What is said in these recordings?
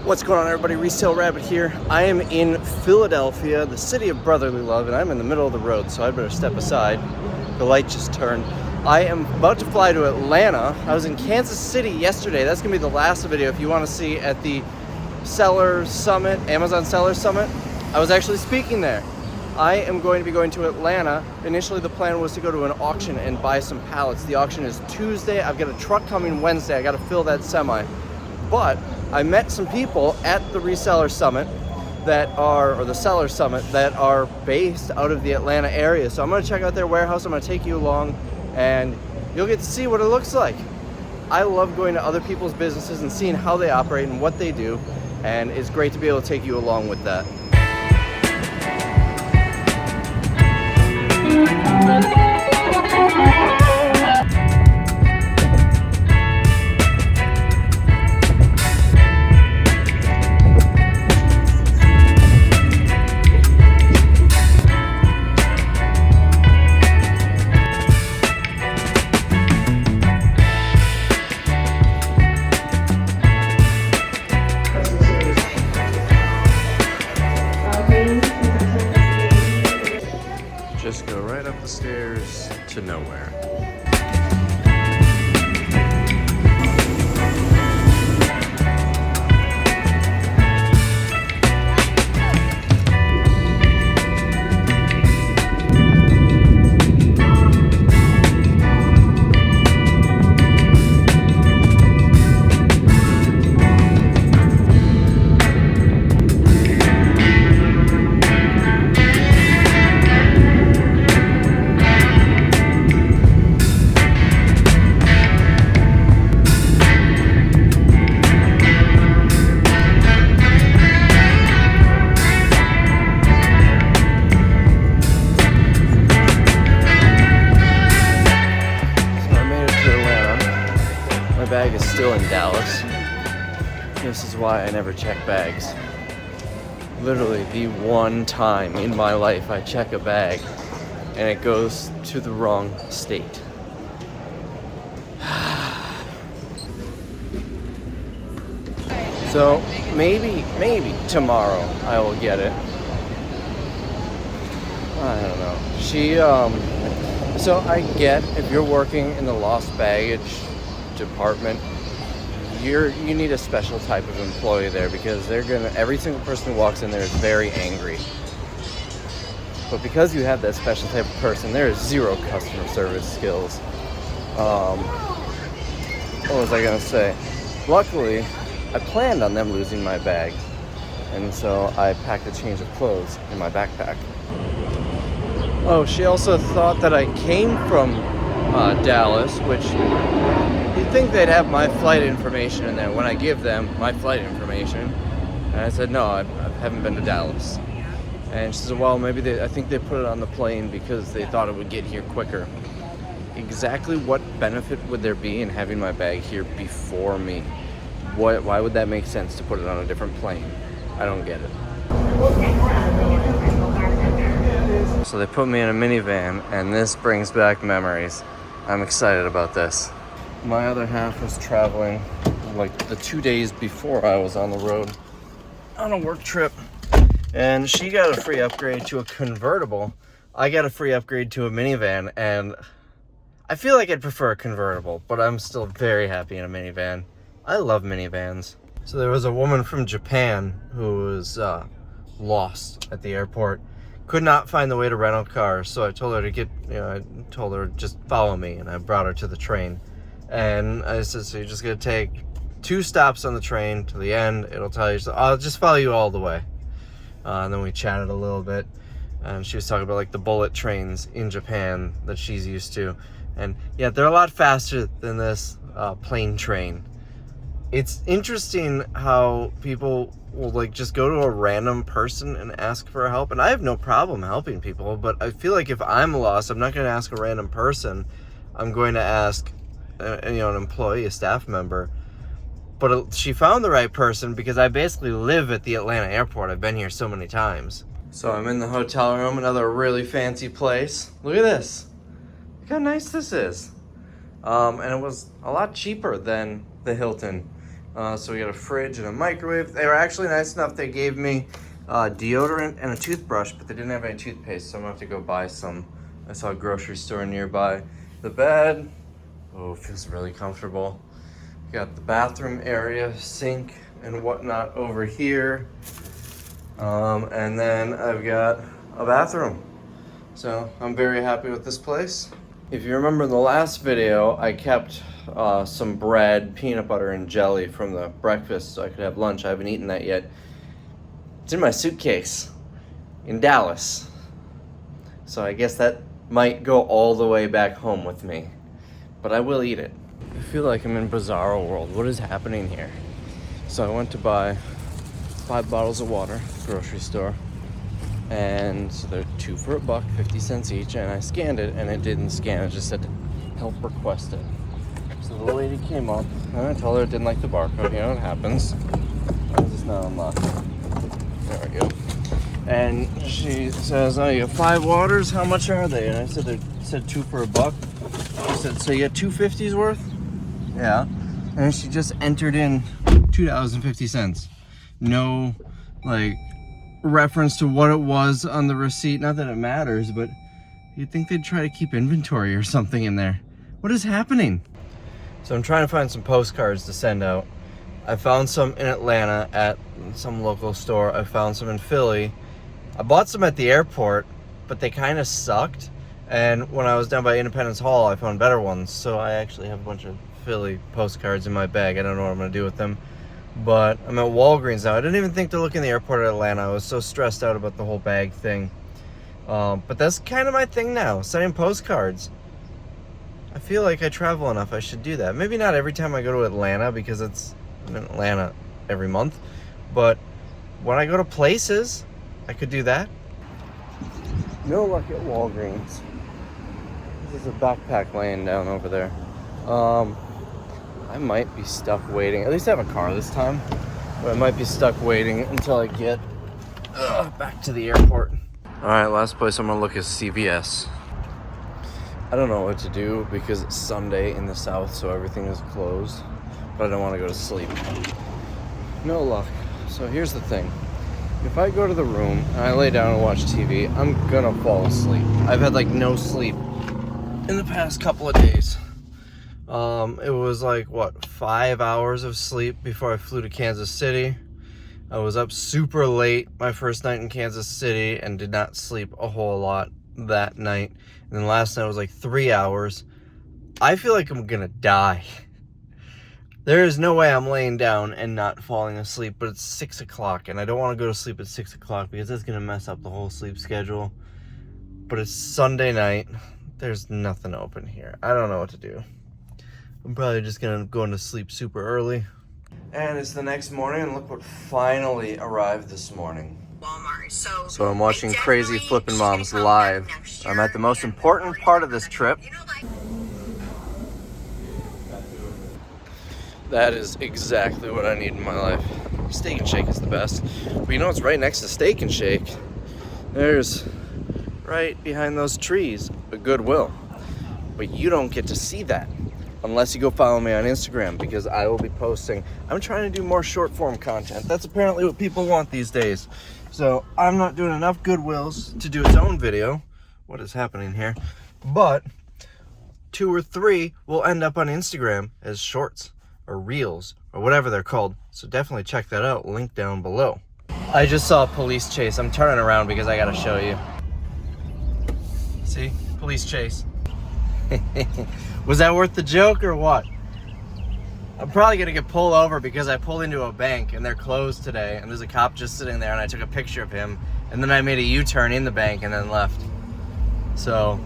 What's going on, everybody? Resale Rabbit here. I am in Philadelphia, the city of brotherly love, and I'm in the middle of the road, so I better step aside. The light just turned. I am about to fly to Atlanta. I was in Kansas City yesterday. That's going to be the last video if you want to see at the Seller Summit, Amazon Seller Summit. I was actually speaking there. I am going to be going to Atlanta. Initially, the plan was to go to an auction and buy some pallets. The auction is Tuesday. I've got a truck coming Wednesday. I got to fill that semi. But I met some people at the Reseller Summit or the Seller Summit that are based out of the Atlanta area. So I'm going to check out their warehouse. I'm going to take you along and you'll get to see what it looks like. I love going to other people's businesses and seeing how they operate and what they do. And it's great to be able to take you along with that. Just go right up the stairs to nowhere. Bag is still in Dallas. This is why I never check bags. Literally the one time in my life I check a bag and it goes to the wrong state. So maybe tomorrow I will get it. I don't know. So I get if you're working in the lost baggage department, you need a special type of employee there because every single person who walks in there is very angry. But because you have that special type of person, there is zero customer service skills. What was I gonna say? Luckily, I planned on them losing my bag, and so I packed a change of clothes in my backpack. Oh, she also thought that I came from Dallas, which you'd think they'd have my flight information in there when I give them my flight information. And I said, no, I haven't been to Dallas. And she said, well, maybe I think they put it on the plane because they thought it would get here quicker. Exactly what benefit would there be in having my bag here before me? Why would that make sense to put it on a different plane? I don't get it. So they put me in a minivan, and this brings back memories. I'm excited about this. My other half was traveling like the 2 days before I was on the road on a work trip, and she got a free upgrade to a convertible. I got a free upgrade to a minivan, and I feel like I'd prefer a convertible, but I'm still very happy in a minivan. I love minivans. So there was a woman from Japan who was lost at the airport. Could not find the way to rental cars, so I told her just follow me, and I brought her to the train. And I said, so you're just gonna take 2 stops on the train to the end. It'll tell you, so I'll just follow you all the way. And then we chatted a little bit, and she was talking about like the bullet trains in Japan that she's used to. And yeah, they're a lot faster than this plane train. It's interesting how people will like just go to a random person and ask for help, and I have no problem helping people, but I feel like if I'm lost, I'm not going to ask a random person. I'm going to ask an employee, a staff member. But she found the right person because I basically live at the Atlanta airport. I've been here so many times. So I'm in the hotel room, another really fancy place. Look at this. Look how nice this is. And it was a lot cheaper than the Hilton. So we got a fridge and a microwave. They were actually nice enough. They gave me deodorant and a toothbrush, but they didn't have any toothpaste, so I'm gonna have to go buy some. I saw a grocery store nearby. The bed, oh, feels really comfortable. Got the bathroom area, sink and whatnot over here. And then I've got a bathroom. So I'm very happy with this place. If you remember in the last video, I kept some bread, peanut butter, and jelly from the breakfast so I could have lunch. I haven't eaten that yet. It's in my suitcase in Dallas. So I guess that might go all the way back home with me. But I will eat it. I feel like I'm in Bizarro World. What is happening here? So I went to buy 5 bottles of water at the grocery store. And so they're 2 for $1, 50 cents each. And I scanned it and it didn't scan. It just said help requested. So the lady came up and I told her it didn't like the barcode. You know what happens. Why is this not unlocked? There we go. And she says, oh, you have 5 waters? How much are they? And I said, they said 2 for $1. She said, so you get 2 50s worth? Yeah. And she just entered in $2.50. No, like, reference to what it was on the receipt. Not that it matters, but you'd think they'd try to keep inventory or something in there. What is happening? So I'm trying to find some postcards to send out. I found some in Atlanta at some local store. I found some in Philly. I bought some at the airport, but they kind of sucked. And when I was down by Independence Hall, I found better ones. So I actually have a bunch of Philly postcards in my bag. I don't know what I'm going to do with them. But I'm at Walgreens now. I didn't even think to look in the airport at Atlanta. I was so stressed out about the whole bag thing. But that's kind of my thing now, sending postcards. I feel like I travel enough. I should do that. Maybe not every time I go to Atlanta because I'm in Atlanta every month. But when I go to places, I could do that. No luck at Walgreens. There's a backpack laying down over there. I might be stuck waiting. At least I have a car this time. But I might be stuck waiting until I get back to the airport. Alright, last place I'm gonna look is CVS. I don't know what to do because it's Sunday in the South, so everything is closed. But I don't want to go to sleep. No luck. So here's the thing. If I go to the room and I lay down and watch TV, I'm gonna fall asleep. I've had like no sleep in the past couple of days. It was like, what, 5 hours of sleep before I flew to Kansas City. I was up super late my first night in Kansas City and did not sleep a whole lot that night. And then last night was like 3 hours. I feel like I'm gonna die. There is no way I'm laying down and not falling asleep, but it's 6 o'clock and I don't want to go to sleep at 6 o'clock because that's gonna mess up the whole sleep schedule. But it's Sunday night. There's nothing open here. I don't know what to do. I'm probably just gonna go into sleep super early. And it's the next morning, and look what finally arrived this morning. Walmart. So I'm watching Crazy Flippin' Moms live. I'm at the most important part of this trip. That is exactly what I need in my life. Steak and Shake is the best. But you know what's right next to Steak and Shake? There's, right behind those trees, a Goodwill. But you don't get to see that unless you go follow me on Instagram, because I will be posting. I'm trying to do more short form content. That's apparently what people want these days. So I'm not doing enough Goodwills to do its own video. What is happening here? But 2 or 3 will end up on Instagram as shorts or reels or whatever they're called. So definitely check that out. Link down below. I just saw a police chase. I'm turning around because I gotta show you. See? Police chase. Was that worth the joke or what? I'm probably gonna get pulled over because I pulled into a bank and they're closed today, and there's a cop just sitting there, and I took a picture of him, and then I made a U-turn in the bank and then left. So,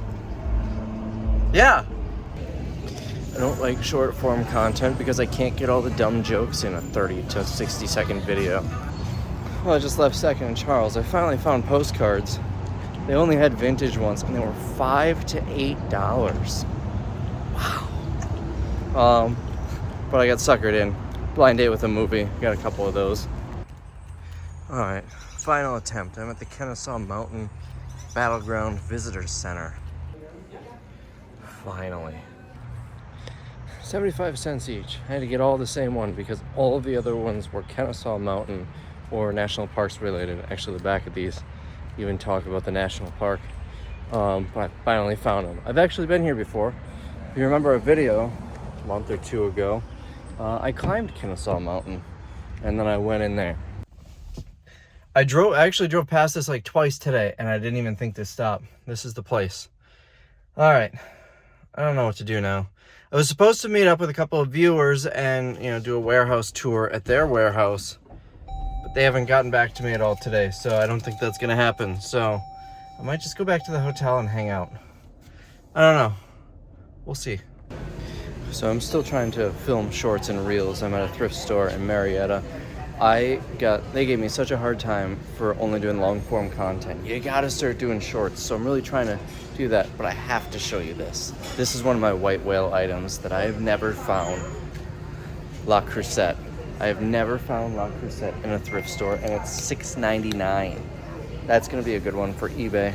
yeah. I don't like short form content because I can't get all the dumb jokes in a 30 to 60 second video. Well, I just left Second and Charles. I finally found postcards. They only had vintage ones, and they were $5 to $8. Wow. But I got suckered in. Blind date with a movie. Got a couple of those. Alright, final attempt. I'm at the Kennesaw Mountain Battleground Visitor Center. Finally. 75 cents each. I had to get all the same one because all of the other ones were Kennesaw Mountain or national parks related. Actually, the back of these even talk about the national park. But I finally found them. I've actually been here before. If you remember a video a month or two ago, I climbed Kennesaw Mountain and then I went in there. I actually drove past this like twice today and I didn't even think to stop. This is the place. All right, I don't know what to do now. I was supposed to meet up with a couple of viewers and, do a warehouse tour at their warehouse, but they haven't gotten back to me at all today, so I don't think that's gonna happen. So I might just go back to the hotel and hang out. I don't know. We'll see. So I'm still trying to film shorts and reels. I'm at a thrift store in Marietta. They gave me such a hard time for only doing long form content. You gotta start doing shorts. So I'm really trying to do that, but I have to show you this. This is one of my white whale items that I have never found. La Crusette. I have never found La Crusette in a thrift store, and it's $6.99. That's gonna be a good one for eBay.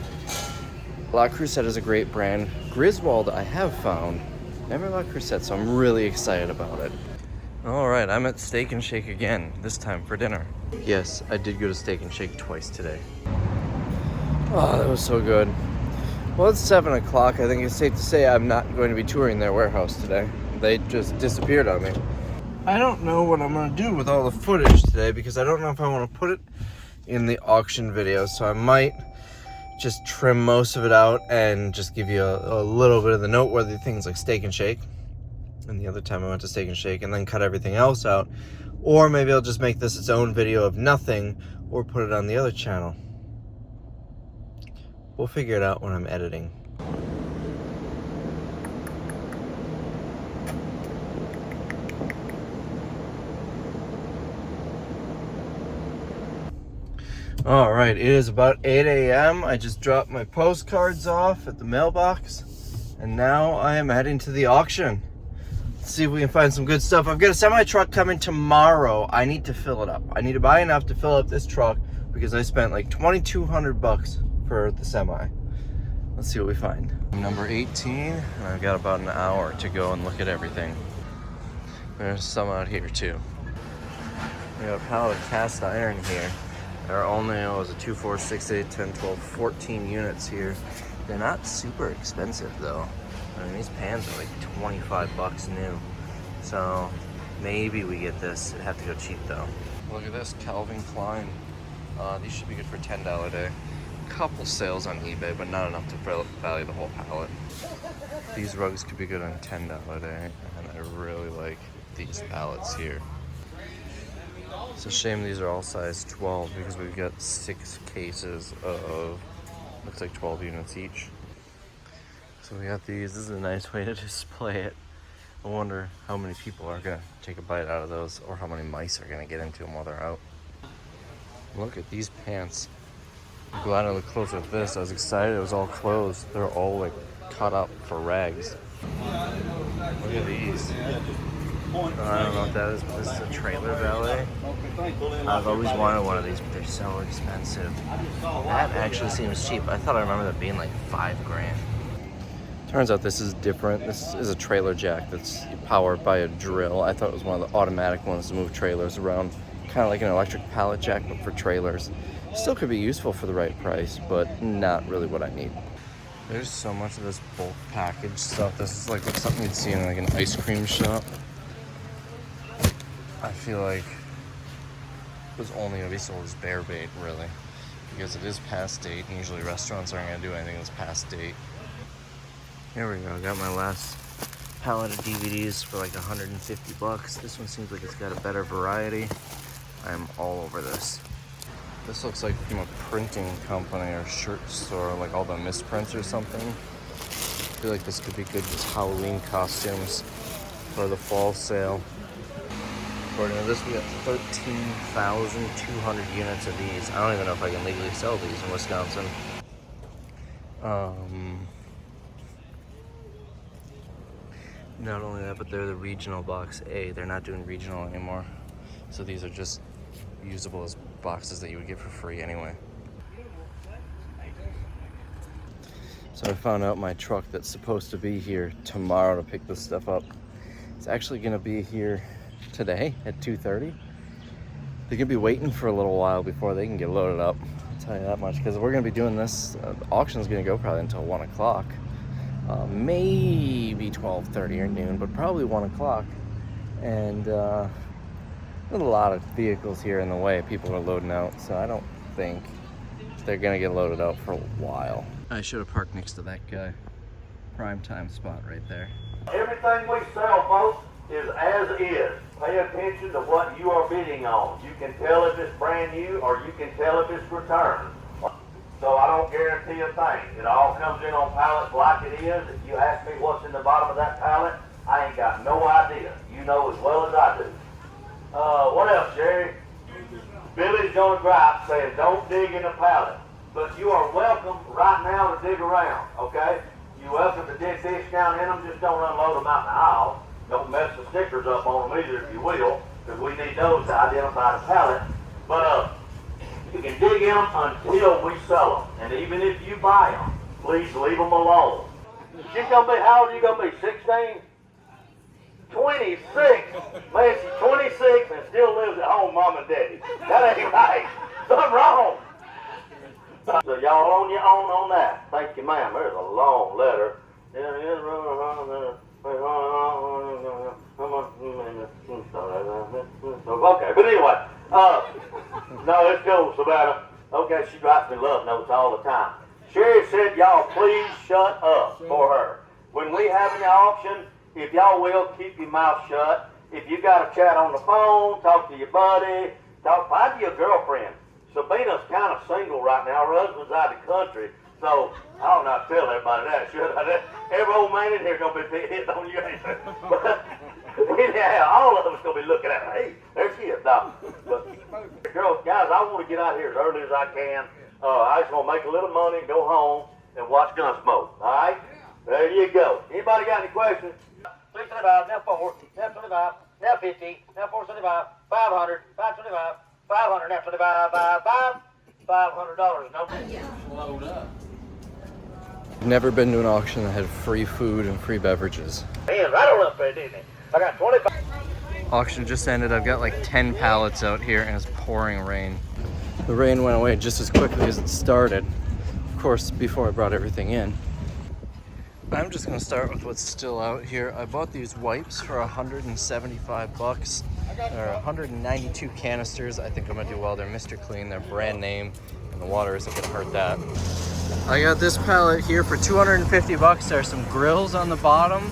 La Crusette is a great brand. Griswold I have found, never La Crusette, so I'm really excited about it. All right, I'm at Steak and Shake again, this time for dinner. Yes, I did go to Steak and Shake twice today. Oh, that was so good. Well, it's 7 o'clock. I think it's safe to say I'm not going to be touring their warehouse today. They just disappeared on me. I don't know what I'm gonna do with all the footage today because I don't know if I want to put it in the auction video, so I might just trim most of it out and just give you a little bit of the noteworthy things like Steak and Shake. And the other time I went to Steak and Shake, and then cut everything else out. Or maybe I'll just make this its own video of nothing, or put it on the other channel. We'll figure it out when I'm editing. All right, it is about 8 a.m. I just dropped my postcards off at the mailbox, and now I am heading to the auction. See if we can find some good stuff. I've got a semi truck coming tomorrow. I need to fill it up. I need to buy enough to fill up this truck because I spent like $2,200 for the semi. Let's see what we find. Number 18, and I've got about an hour to go and look at everything. There's some out here too. We got a pallet of cast iron here. There are only, it was a 2, 4, 6, 8, 10, 12, 14 units here. They're not super expensive though. I mean, these pans are like $25 new. So maybe we get this. It'd have to go cheap though. Look at this, Calvin Klein. These should be good for $10 a day. Couple sales on eBay, but not enough to value the whole pallet. These rugs could be good on $10 a day, and I really like these pallets here. It's a shame these are all size 12 because we've got 6 cases of, looks like 12 units each. So we got these. This is a nice way to display it. I wonder how many people are gonna take a bite out of those, or how many mice are gonna get into them while they're out. Look at these pants. I'm glad I looked closer at this. I was excited. It was all closed. They're all like cut up for rags. Look at these. I don't know what that is, but this is a trailer valet. I've always wanted one of these, but they're so expensive. That actually seems cheap. I thought I remember that being like $5,000. Turns out this is different. This is a trailer jack that's powered by a drill. I thought it was one of the automatic ones to move trailers around. Kind of like an electric pallet jack, but for trailers. Still could be useful for the right price, but not really what I need. There's so much of this bulk package stuff. This is like something you'd see in like an ice cream shop. I feel like it was only going to be sold as bear bait, really. Because it is past date, and usually restaurants aren't going to do anything that's past date. Here we go, I got my last pallet of DVDs for like $150. This one seems like it's got a better variety. I'm all over this. This looks like from a printing company or shirt store, like all the misprints or something. I feel like this could be good as Halloween costumes for the fall sale. According to this, we got 13,200 units of these. I don't even know if I can legally sell these in Wisconsin. Not only that, but they're the regional box A. They're not doing regional anymore. So these are just usable as boxes that you would get for free anyway. So I found out my truck that's supposed to be here tomorrow to pick this stuff up It's actually gonna be here today at 2:30. They're gonna be waiting for a little while before they can get loaded up. I'll tell you that much, because we're gonna be doing this. The auction's gonna go probably until 1 o'clock. Maybe 12:30 or noon, but probably 1 o'clock. And there's a lot of vehicles here in the way. People are loading out, so I don't think they're gonna get loaded out for a while. I should have parked next to that guy. Prime time spot right there. Everything we sell, folks, is as is. Pay attention to what you are bidding on. You can tell if it's brand new or you can tell if it's returned. So I don't guarantee a thing. It all comes in on pallets like it is. If you ask me what's in the bottom of that pallet, I ain't got no idea. You know as well as I do. What else, Jerry? Billy's gonna gripe saying don't dig in a pallet. But you are welcome right now to dig around, okay? You're welcome to dig fish down in them, just don't unload them out in the aisle. Don't mess the stickers up on them either, if you will, because we need those to identify the pallet. But you can dig in them until we sell them. And even if you buy them, please leave them alone. She's gonna be, how old are you gonna be, 16? 26. Man, she's 26 and still lives at home, mom and daddy. That ain't right. Something wrong. So y'all on your own on that. Thank you, ma'am. There's a long letter. Okay, but anyway, no, let's go, Savannah. Okay, she writes me love notes all the time. Sherry said, y'all please shut up for her. When we have an auction, if y'all will, keep your mouth shut. If you got to chat on the phone, talk to your buddy, find you a girlfriend. Sabina's kind of single right now. Her husband's out of the country. So, I don't not tell everybody that, should I? Every old man in here going to be hitting on you, ain't they? But, yeah, all of us going to be looking at her. Hey, there she is. No, but, girls, guys, I want to get out here as early as I can. I just want to make a little money, go home, and watch Gunsmoke. All right? There you go. Anybody got any questions? 375, now 4, now 25, now 50, now 475, 500, 525, 500, now 25, $500. No. Load up. Never been to an auction that had free food and free beverages. Man, right on up there, didn't it? I got 25. Auction just ended. I've got like 10 pallets out here and it's pouring rain. The rain went away just as quickly as it started. Of course, before I brought everything in. I'm just gonna start with what's still out here. I bought these wipes for 175 bucks. There are 192 canisters. I think I'm gonna do well. They're Mr. Clean, they're brand name, and the water isn't gonna hurt that. I got this pallet here for 250 bucks. There's some grills on the bottom.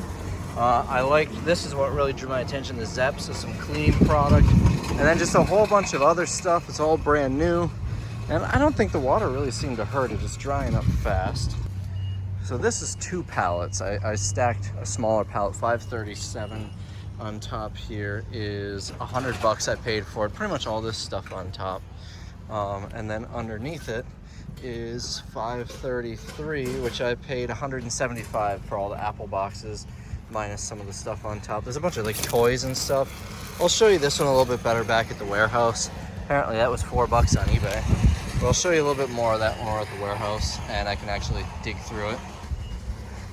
I like, this is what really drew my attention, the Zepp, so some clean product. And then just a whole bunch of other stuff. It's all brand new. And I don't think the water really seemed to hurt it. It's drying up fast. So this is 2 pallets. I stacked a smaller pallet, 537 on top here is 100 bucks I paid for it. Pretty much all this stuff on top. And then underneath it is 533, which I paid 175 for all the Apple boxes, minus some of the stuff on top. There's a bunch of like toys and stuff. I'll show you this one a little bit better back at the warehouse. Apparently that was $4 on eBay. But I'll show you a little bit more of that more at the warehouse, and I can actually dig through it.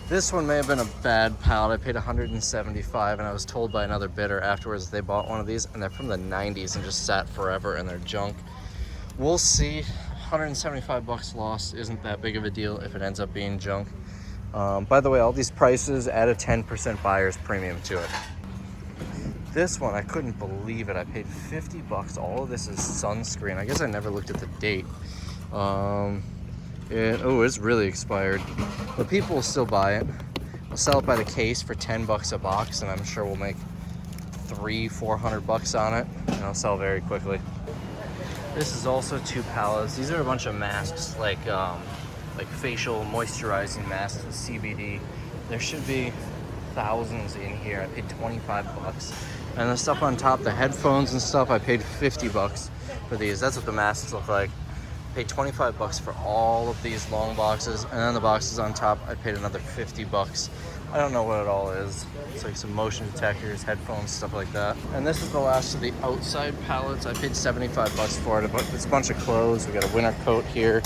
This one may have been a bad pallet. I paid 175, and I was told by another bidder afterwards they bought one of these, and they're from the 90s and just sat forever and they're junk. We'll see. 175 bucks lost isn't that big of a deal if it ends up being junk. By the way, all these prices add a 10% buyer's premium to it. This one, I couldn't believe it. I paid 50 bucks. All of this is sunscreen. I guess I never looked at the date. It's really expired. But people will still buy it. I'll sell it by the case for 10 bucks a box, and I'm sure we'll make 300-400 bucks on it, and I'll sell very quickly. This is also 2 pallets. These are a bunch of masks, like facial moisturizing masks with CBD. There should be thousands in here. I paid 25 bucks. And the stuff on top, the headphones and stuff, I paid 50 bucks for these. That's what the masks look like. Paid 25 bucks for all of these long boxes, and then the boxes on top, I paid another 50 bucks. I don't know what it all is. It's like some motion detectors, headphones, stuff like that. And this is the last of the outside pallets. I paid 75 bucks for it, but it's a bunch of clothes. We got a winter coat here,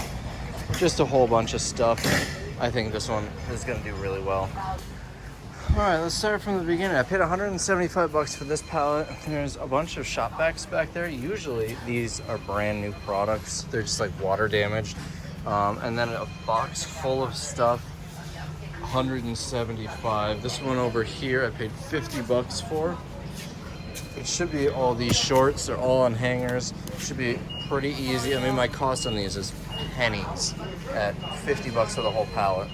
just a whole bunch of stuff. I think this one is gonna do really well. Alright, let's start from the beginning. I paid 175 bucks for this pallet. There's a bunch of shop backs back there. Usually these are brand new products. They're just like water damaged. And then a box full of stuff, 175. This one over here I paid 50 bucks for. It should be all these shorts. They're all on hangers. Should be pretty easy. I mean, my cost on these is pennies at 50 bucks for the whole pallet.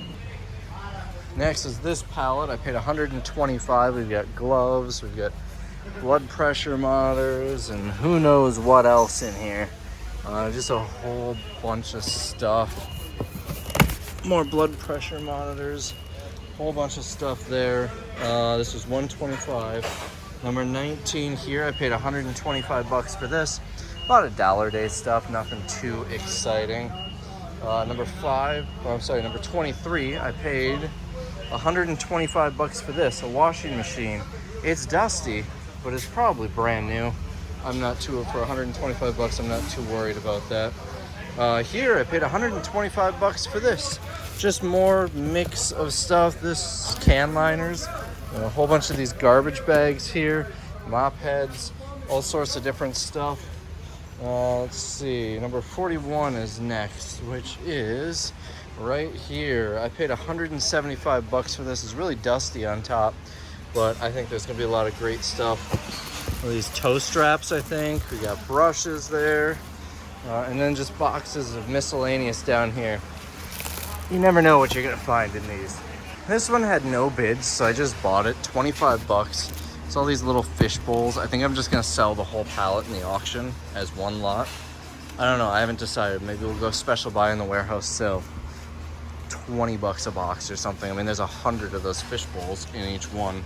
Next is this pallet. I paid 125. We've got gloves, we've got blood pressure monitors, and who knows what else in here. Just a whole bunch of stuff. More blood pressure monitors, whole bunch of stuff there. This was 125. Number 19 here, I paid 125 bucks for this. About a $1 a day stuff, nothing too exciting. Number 23, I paid 125 bucks for this, a washing machine. It's dusty, but it's probably brand new. I'm not too, for 125 bucks, I'm not too worried about that. Here, I paid 125 bucks for this. Just more mix of stuff. This can liners, a whole bunch of these garbage bags here, mop heads, all sorts of different stuff. Let's see, number 41 is next, which is right here. I paid 175 bucks for this. It's really dusty on top, but I think there's gonna be a lot of great stuff. These toe straps, I think. We got brushes there, and then just boxes of miscellaneous down here. You never know what you're gonna find in these. This one had no bids, so I just bought it. 25 bucks. It's all these little fish bowls. I think I'm just gonna sell the whole pallet in the auction as one lot. I don't know, I haven't decided. Maybe we'll go special buy in the warehouse sale. 20 bucks a box or something. I mean, there's 100 of those fish bowls in each one.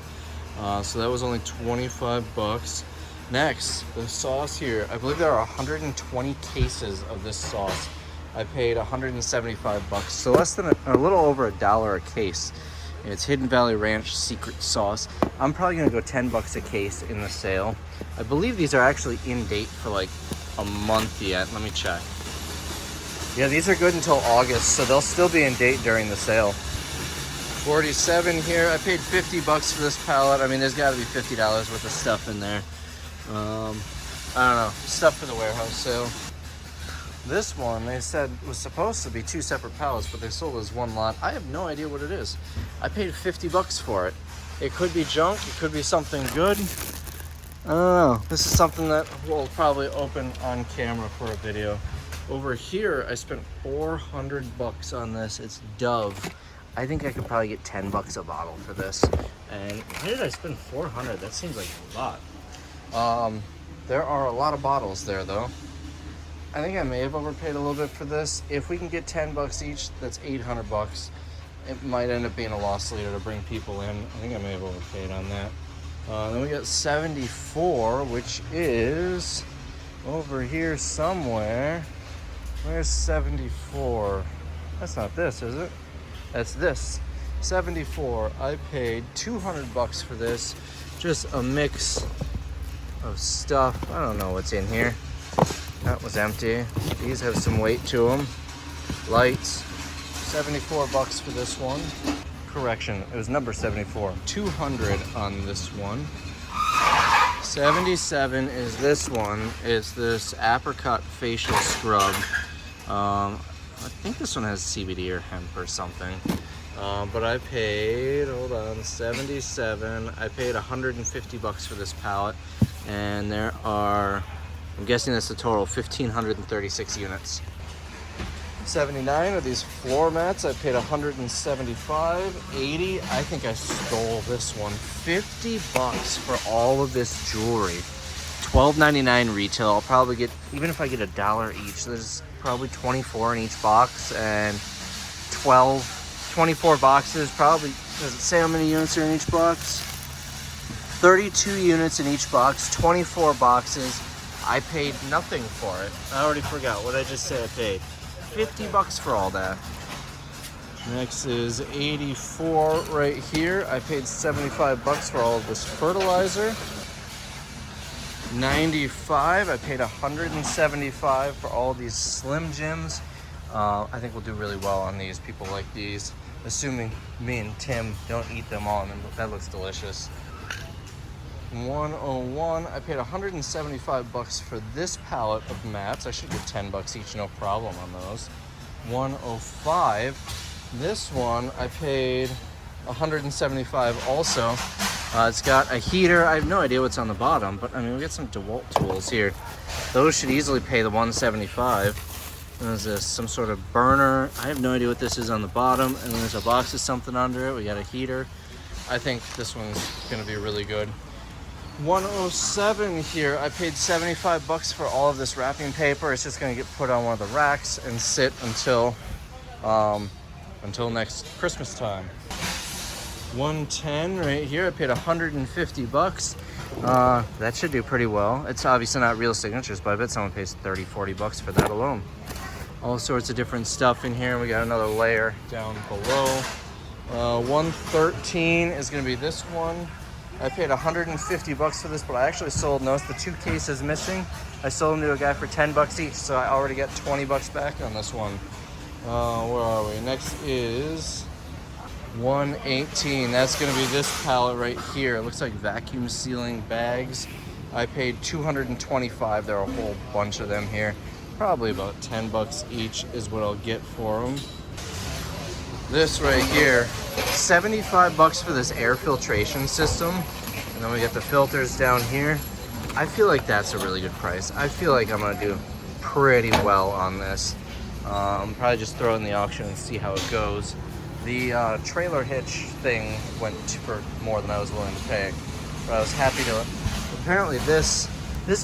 So that was only 25 bucks. Next, the sauce here. I believe there are 120 cases of this sauce. I paid 175 bucks. So less than a little over $1 a case. It's Hidden Valley Ranch secret sauce. I'm probably gonna go 10 bucks a case in the sale. I believe these are actually in date for like a month yet. Let me check. Yeah, these are good until August, so they'll still be in date during the sale. 47 here. I paid 50 bucks for this pallet. I mean, there's got to be $50 worth of stuff in there. I don't know, stuff for the warehouse sale. This one, they said, was supposed to be 2 separate pallets, but they sold as one lot. I have no idea what it is. I paid 50 bucks for it. It could be junk, it could be something good. I don't know. This is something that we'll probably open on camera for a video. Over here, I spent 400 bucks on this. It's Dove. I think I could probably get 10 bucks a bottle for this. And why did I spend 400? That seems like a lot. There are a lot of bottles there though. I think I may have overpaid a little bit for this. If we can get 10 bucks each, that's 800 bucks. It might end up being a loss leader to bring people in. I think I may have overpaid on that. Then we got 74, which is over here somewhere. Where's 74? That's not this, is it? That's this. 74. I paid 200 bucks for this. Just a mix of stuff. I don't know what's in here. That was empty. These have some weight to them. Lights. 74 bucks for this one. Correction, it was number 74. 200 on this one. 77 is this one. It's this apricot facial scrub. I think this one has CBD or hemp or something. But I paid, hold on, 77. I paid 150 bucks for this pallet. And there are, I'm guessing that's a total of 1,536 units. 79 are these floor mats. I paid 175. 80, I think I stole this one. 50 bucks for all of this jewelry. $12.99 retail. I'll probably get, even if I get $1 each, there's probably 24 in each box, and 24 boxes, probably, does it say how many units are in each box? 32 units in each box, 24 boxes. I paid nothing for it. I already forgot what I just said I paid. 50 bucks for all that. Next is 84 right here. I paid 75 bucks for all of this fertilizer. 95, I paid 175 for all these Slim Jims. I think we'll do really well on these. People like these. assuming me and Tim don't eat them all, and that looks delicious. 101, I paid 175 bucks for this pallet of mats. I should get 10 bucks each, no problem on those. 105, this one I paid 175 also. It's got a heater. I have no idea what's on the bottom, but I mean, we got some DeWalt tools here. Those should easily pay the 175. What is this? Some sort of burner. I have no idea what this is on the bottom. And then there's a box of something under it. We got a heater. I think this one's gonna be really good. 107 here. I paid 75 bucks for all of this wrapping paper. It's just gonna get put on one of the racks and sit until next Christmas time. 110 right here. I paid 150 bucks. That should do pretty well. It's obviously not real signatures, but I bet someone pays 30, 40 bucks for that alone. All sorts of different stuff in here. We got another layer down below. 113 is gonna be this one. I paid 150 bucks for this, but I actually sold, notice the 2 cases missing. I sold them to a guy for 10 bucks each, so I already got 20 bucks back on this one. Where are we? Next is 118. That's gonna be this pallet right here. It looks like vacuum sealing bags. I paid 225. There are a whole bunch of them here. Probably about 10 bucks each is what I'll get for them. This right here, 75 bucks for this air filtration system. And then we got the filters down here. I feel like that's a really good price. I feel like I'm gonna do pretty well on this. Probably just throw it in the auction and see how it goes. The trailer hitch thing went for more than I was willing to pay, but I was happy to. Apparently this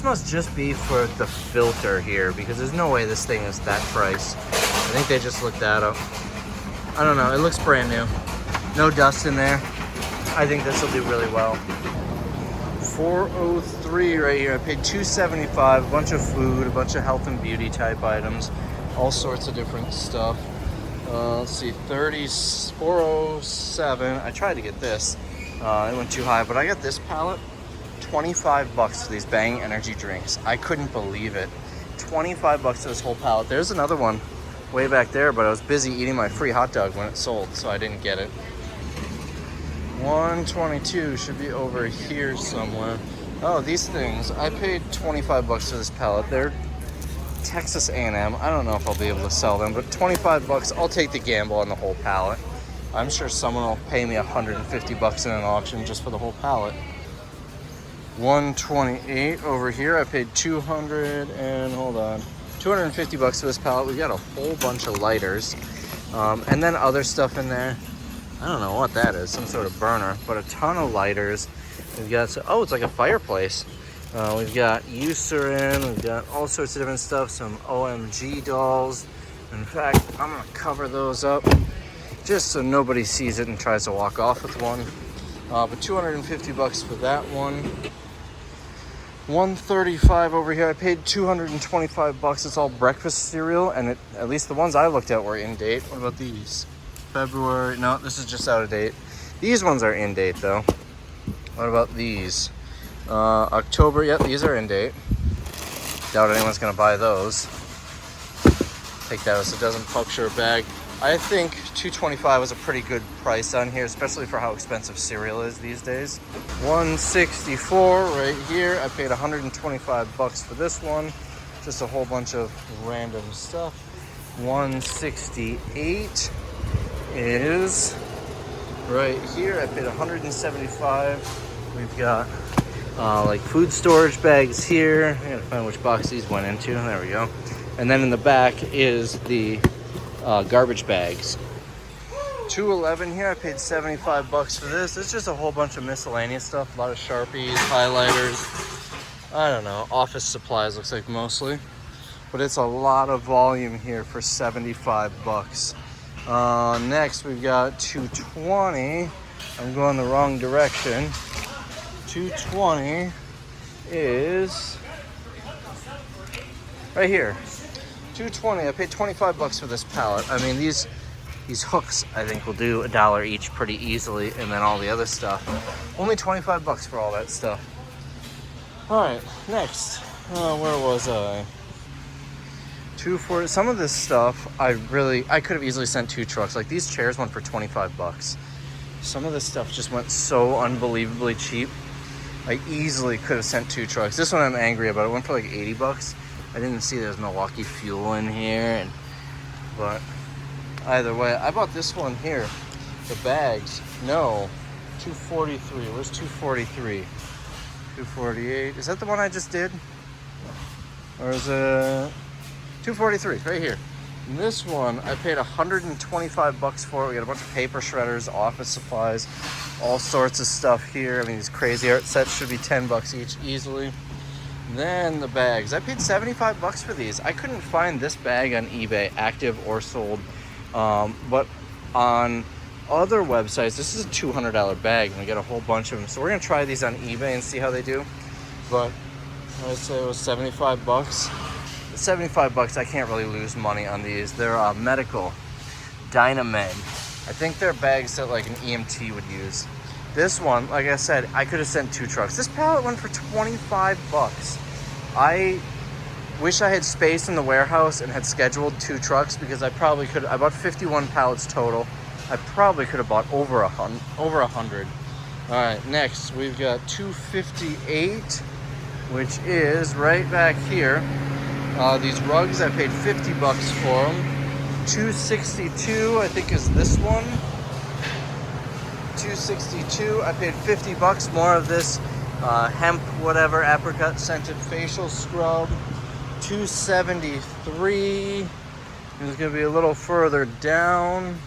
must just be for the filter here, because there's no way this thing is that price. I think they just looked that up. I don't know, it looks brand new. No dust in there. I think this will do really well. 403 right here. I paid $275, a bunch of food, a bunch of health and beauty type items, all sorts of different stuff. Let's see, 407. I tried to get this. It went too high, but I got this pallet. 25 bucks for these Bang energy drinks. I couldn't believe it. 25 bucks for this whole pallet. There's another one way back there, but I was busy eating my free hot dog when it sold, so I didn't get it. 122 should be over here somewhere. Oh, these things. I paid 25 bucks for this pallet. They're Texas A&M. I don't know if I'll be able to sell them, but 25 bucks, I'll take the gamble on the whole pallet. I'm sure someone will pay me 150 bucks in an auction just for the whole pallet. 128 over here. I paid 250 bucks for this pallet. We got a whole bunch of lighters, and then other stuff in there. I don't know what that is, some sort of burner, but a ton of lighters. We've got, oh, it's like a fireplace. We've got Eucerin, we've got all sorts of different stuff, some OMG dolls. In fact, I'm gonna cover those up just so nobody sees it and tries to walk off with one. But 250 bucks for that one. 135 over here. I paid 225 bucks. It's all breakfast cereal, and at least the ones I looked at were in date. What about these? February, no, this is just out of date. These ones are in date though. What about these? October, yep, these are in date. Doubt anyone's gonna buy those. Take that as a dozen puncture bag. I think $225 is a pretty good price on here, especially for how expensive cereal is these days. 164 right here. I paid 125 bucks for this one. Just a whole bunch of random stuff. 168 is right here. I paid 175. We've got like food storage bags here. I gotta find which box these went into. There we go. And then in the back is the garbage bags. 211 here. I paid 75 bucks for this. It's just a whole bunch of miscellaneous stuff. A lot of Sharpies, highlighters. I don't know. Office supplies looks like mostly. But it's a lot of volume here for 75 bucks. Next we've got 220. I'm going the wrong direction. 220 is right here. 220. I paid 25 bucks for this pallet. I mean, these hooks I think will do $1 each pretty easily, and then all the other stuff. Only 25 bucks for all that stuff. All right, next. Where was I? 240. Some of this stuff, I could have easily sent 2 trucks. Like these chairs went for 25 bucks. Some of this stuff just went so unbelievably cheap. I easily could have sent 2 trucks. This one I'm angry about. It went for like 80 bucks. I didn't see there's Milwaukee fuel in here, but either way, I bought this one here. The bags, no, 243. Where's 243? 248. Is that the one I just did? Or is it 243 right here? And this one I paid 125 bucks for. We got a bunch of paper shredders, office supplies, all sorts of stuff here. I mean, these crazy art sets should be 10 bucks each easily. Then the bags, I paid 75 bucks for these. I couldn't find this bag on eBay, active or sold, but on other websites, this is a $200 bag, and we get a whole bunch of them. So we're gonna try these on eBay and see how they do. But I'd say it was 75 bucks. 75 bucks, I can't really lose money on these. They're medical, Dynamed. I think they're bags that like an EMT would use. This one, like I said, I could have sent 2 trucks. This pallet went for 25 bucks. I wish I had space in the warehouse and had scheduled 2 trucks, because I probably could. I bought 51 pallets total. I probably could have bought over 100. All right, next we've got 258, which is right back here. These rugs, I paid 50 bucks for them. 262, I think, is this one. 262, I paid 50 bucks. More of this hemp, whatever, apricot scented facial scrub. 273. It's gonna be a little further down.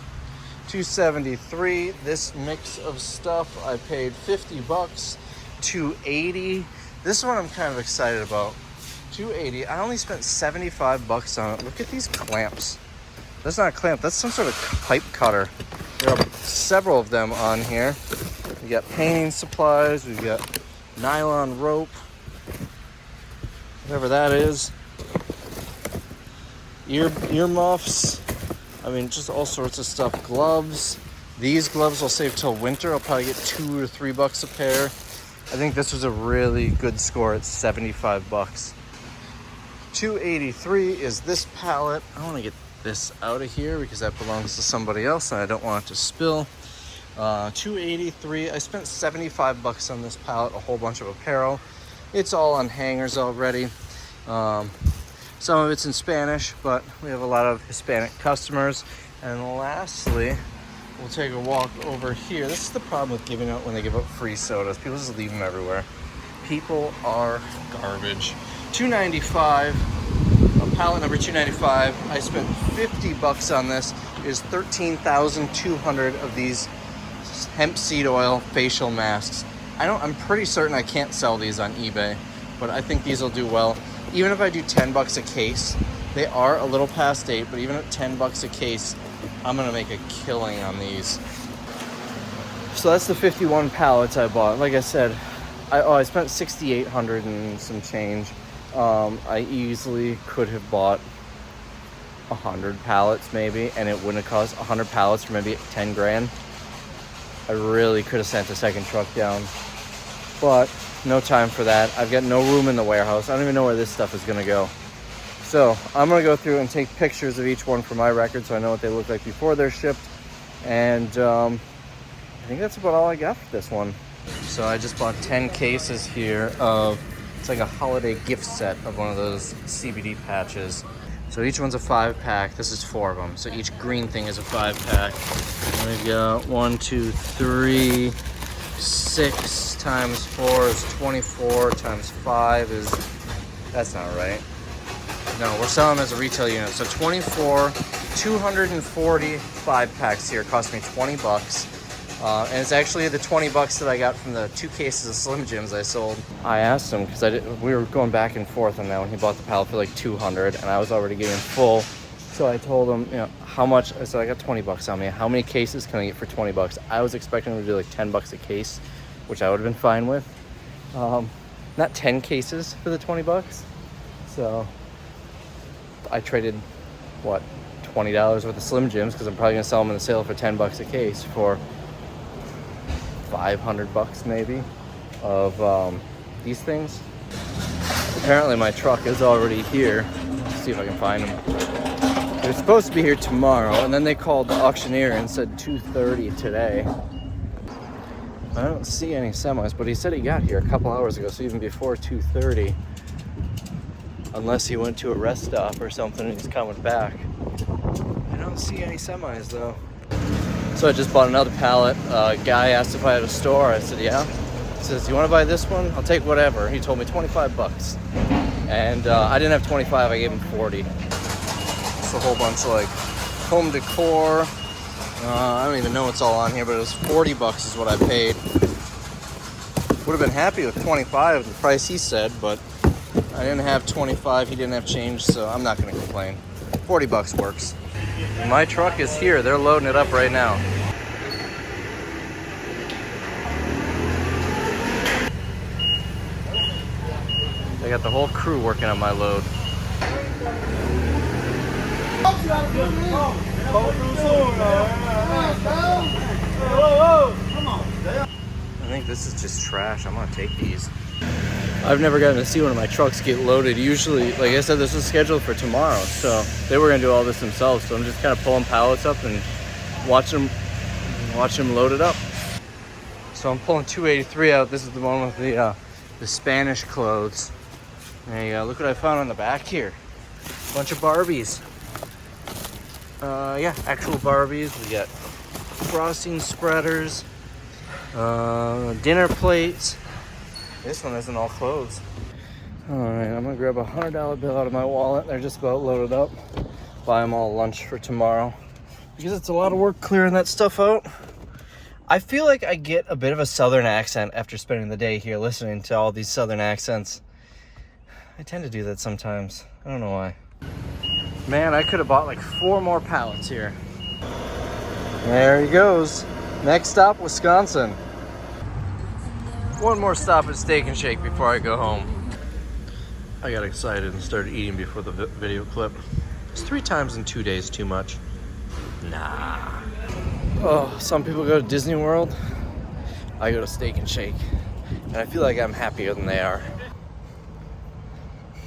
273. This mix of stuff, I paid 50 bucks. 280. This one I'm kind of excited about. 280. I only spent 75 bucks on it. Look at these clamps. That's not a clamp. That's some sort of pipe cutter. There are several of them on here. We got painting supplies. We've got nylon rope, whatever that is. Ear muffs. I mean, just all sorts of stuff. Gloves. These gloves I'll save till winter. I'll probably get $2 or $3 a pair. I think this was a really good score at 75 bucks. 283 is this pallet. I want to get this out of here because that belongs to somebody else and I don't want it to spill. 283. I spent 75 bucks on this pallet, a whole bunch of apparel. It's all on hangers already. Some of it's in Spanish, but we have a lot of Hispanic customers. And lastly, we'll take a walk over here. This is the problem with giving out when they give out free sodas. People just leave them everywhere. People are garbage. 295, pallet number 295. I spent 50 bucks on this. There's 13,200 of these hemp seed oil facial masks. I'm pretty certain I can't sell these on eBay, but I think these will do well. Even if I do 10 bucks a case, they are a little past date, but even at 10 bucks a case, I'm gonna make a killing on these. So that's the 51 pallets I bought. Like I said, I spent 6,800 and some change. I easily could have bought 100 pallets maybe, and it wouldn't have cost 100 pallets for maybe 10 grand. I really could have sent a second truck down, but no time for that. I've got no room in the warehouse. I don't even know where this stuff is gonna go. So I'm gonna go through and take pictures of each one for my record so I know what they look like before they're shipped. And I think that's about all I got for this one. So I just bought 10 cases here of, it's like a holiday gift set of one of those CBD patches. So each one's a 5-pack. This is 4 of them. So each green thing is a 5-pack. And we've got 1, 2, 3, 6 times 4 is 24 times 5 is, that's not right. No, we're selling them as a retail unit. So 24, 240 5-packs here cost me 20 bucks. And it's actually the 20 bucks that I got from the 2 cases of Slim Jims I sold. I asked him, because we were going back and forth on that when he bought the pallet for like 200 and I was already getting full. So I told him, you know, how much, I said, I got 20 bucks on me. How many cases can I get for 20 bucks? I was expecting him to do like 10 bucks a case, which I would have been fine with. Not 10 cases for the 20 bucks. So I traded, what, $20 worth of Slim Jims, because I'm probably gonna sell them in the sale for 10 bucks a case, for 500 bucks maybe of these things. Apparently my truck is already here. see if I can find them. They're supposed to be here tomorrow, and then they called the auctioneer and said 2:30 today. I don't see any semis, but he said he got here a couple hours ago, so even before 2:30. Unless he went to a rest stop or something and he's coming back. I don't see any semis though. So I just bought another pallet. Guy asked if I had a store. I said, yeah. He says, you want to buy this one? I'll take whatever. He told me 25 bucks. And I didn't have 25, I gave him 40. It's a whole bunch of like home decor. I don't even know what's all on here, but it was 40 bucks is what I paid. Would have been happy with 25, the price he said, but I didn't have 25, he didn't have change, so I'm not gonna complain. 40 bucks works. My truck is here, they're loading it up right now. They got the whole crew working on my load. I think this is just trash. I'm gonna take these. I've never gotten to see one of my trucks get loaded. Usually, like I said, this was scheduled for tomorrow, so they were gonna do all this themselves. So I'm just kind of pulling pallets up and watch them load it up. So I'm pulling 283 out. This is the one with the Spanish clothes. There you go. Look what I found on the back here. Bunch of Barbies. Yeah, actual Barbies. We got frosting spreaders, dinner plates. This one isn't all clothes. All right, I'm gonna grab a $100 bill out of my wallet. They're just about loaded up. Buy them all lunch for tomorrow. Because it's a lot of work clearing that stuff out. I feel like I get a bit of a southern accent after spending the day here listening to all these southern accents. I tend to do that sometimes. I don't know why. Man, I could have bought like 4 more pallets here. There he goes. Next stop, Wisconsin. One more stop at Steak and Shake before I go home. I got excited and started eating before the video clip. Is 3 times in 2 days too much? Nah. Oh, some people go to Disney World. I go to Steak and Shake. And I feel like I'm happier than they are.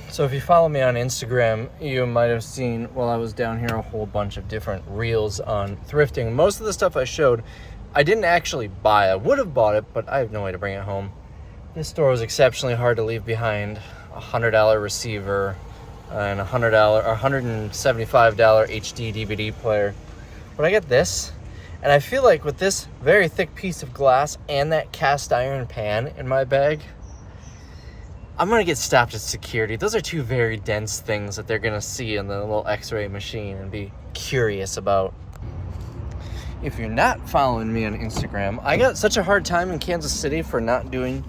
So if you follow me on Instagram, you might have seen while I was down here a whole bunch of different reels on thrifting. Most of the stuff I showed, I didn't actually buy. I would have bought it, but I have no way to bring it home. This store was exceptionally hard to leave behind. A $100 receiver and a $100 or $175 HD DVD player. But I got this, and I feel like with this very thick piece of glass and that cast iron pan in my bag, I'm gonna get stopped at security. Those are 2 very dense things that they're gonna see in the little x-ray machine and be curious about. If you're not following me on Instagram, I got such a hard time in Kansas City for not doing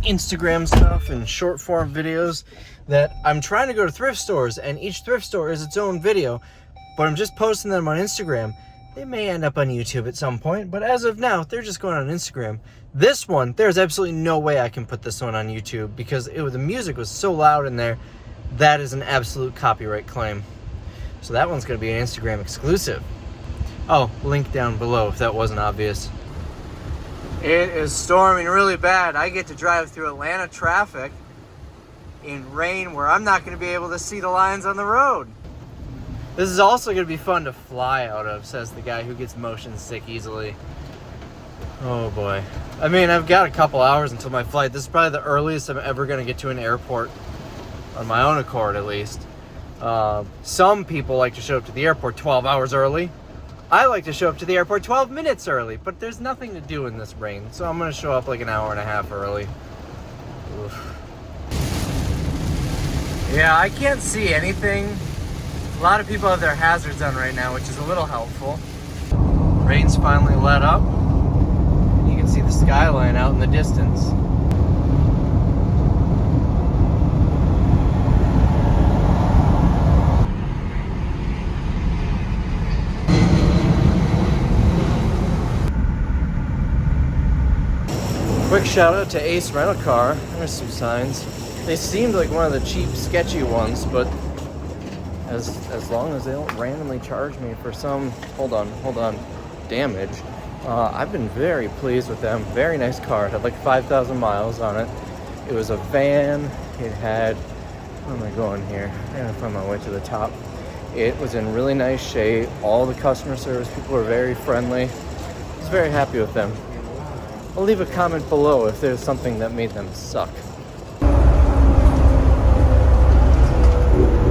Instagram stuff and short form videos that I'm trying to go to thrift stores, and each thrift store is its own video, but I'm just posting them on Instagram. They may end up on YouTube at some point, but as of now, they're just going on Instagram. This one, there's absolutely no way I can put this one on YouTube because the music was so loud in there. That is an absolute copyright claim. So that one's going to be an Instagram exclusive. Oh, link down below if that wasn't obvious. It is storming really bad. I get to drive through Atlanta traffic in rain where I'm not going to be able to see the lines on the road. This is also going to be fun to fly out of, says the guy who gets motion sick easily. Oh boy. I mean, I've got a couple hours until my flight. This is probably the earliest I'm ever going to get to an airport, on my own accord at least. Some people like to show up to the airport 12 hours early. I like to show up to the airport 12 minutes early, but there's nothing to do in this rain, so I'm going to show up like an hour and a half early. Oof. Yeah, I can't see anything. A lot of people have their hazards on right now, which is a little helpful. Rain's finally let up. You can see the skyline out in the distance. Quick shout out to Ace Rental Car. There's some signs. They seemed like one of the cheap, sketchy ones, but as long as they don't randomly charge me for some, hold on, damage. I've been very pleased with them. Very nice car. It had like 5,000 miles on it. It was a van. It had Where am I going here? I gotta find my way to the top. It was in really nice shape. All the customer service people were very friendly. I was very happy with them. I'll leave a comment below if there's something that made them suck.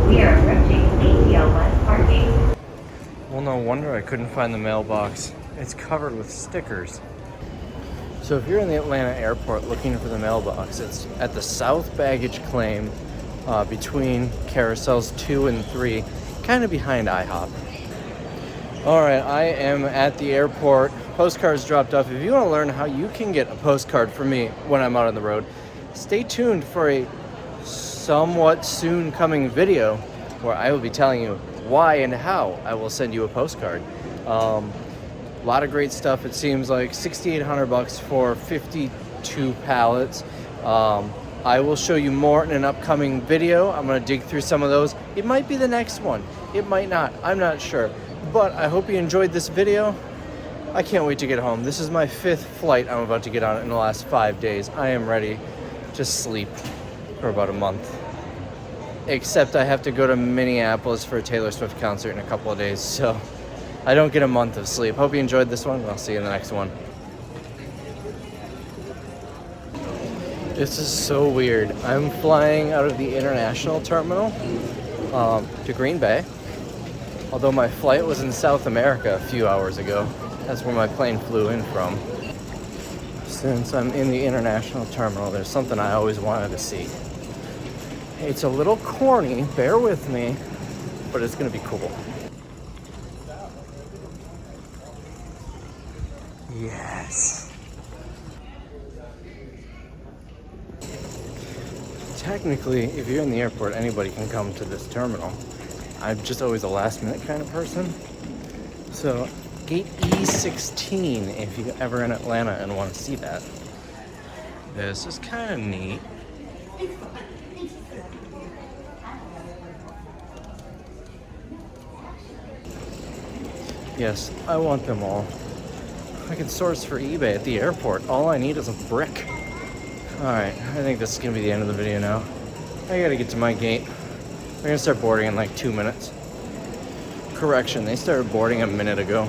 We are approaching JLN parking. Well, no wonder I couldn't find the mailbox. It's covered with stickers. So if you're in the Atlanta airport looking for the mailbox, it's at the South Baggage Claim between carousels 2 and 3, kind of behind IHOP. All right, I am at the airport. Postcards dropped off. If you want to learn how you can get a postcard from me when I'm out on the road, stay tuned for a somewhat soon coming video where I will be telling you why and how I will send you a postcard. A lot of great stuff. It seems like $6,800 for 52 pallets. I will show you more in an upcoming video. I'm going to dig through some of those. It might be the next one. It might not. I'm not sure. But I hope you enjoyed this video. I can't wait to get home. This is my 5th flight I'm about to get on in the last 5 days. I am ready to sleep for about a month. Except I have to go to Minneapolis for a Taylor Swift concert in a couple of days, so I don't get a month of sleep. Hope you enjoyed this one, and I'll see you in the next one. This is so weird. I'm flying out of the international terminal to Green Bay, although my flight was in South America a few hours ago. That's where my plane flew in from. Since I'm in the international terminal, there's something I always wanted to see. It's a little corny, bear with me, but it's gonna be cool. Yes. Technically, if you're in the airport, anybody can come to this terminal. I'm just always a last minute kind of person. So, gate E16 if you're ever in Atlanta and want to see that. This is kind of neat. Yes, I want them all. I can source for eBay at the airport. All I need is a brick. Alright, I think this is going to be the end of the video now. I gotta get to my gate. We're gonna start boarding in like 2 minutes. Correction, they started boarding a minute ago.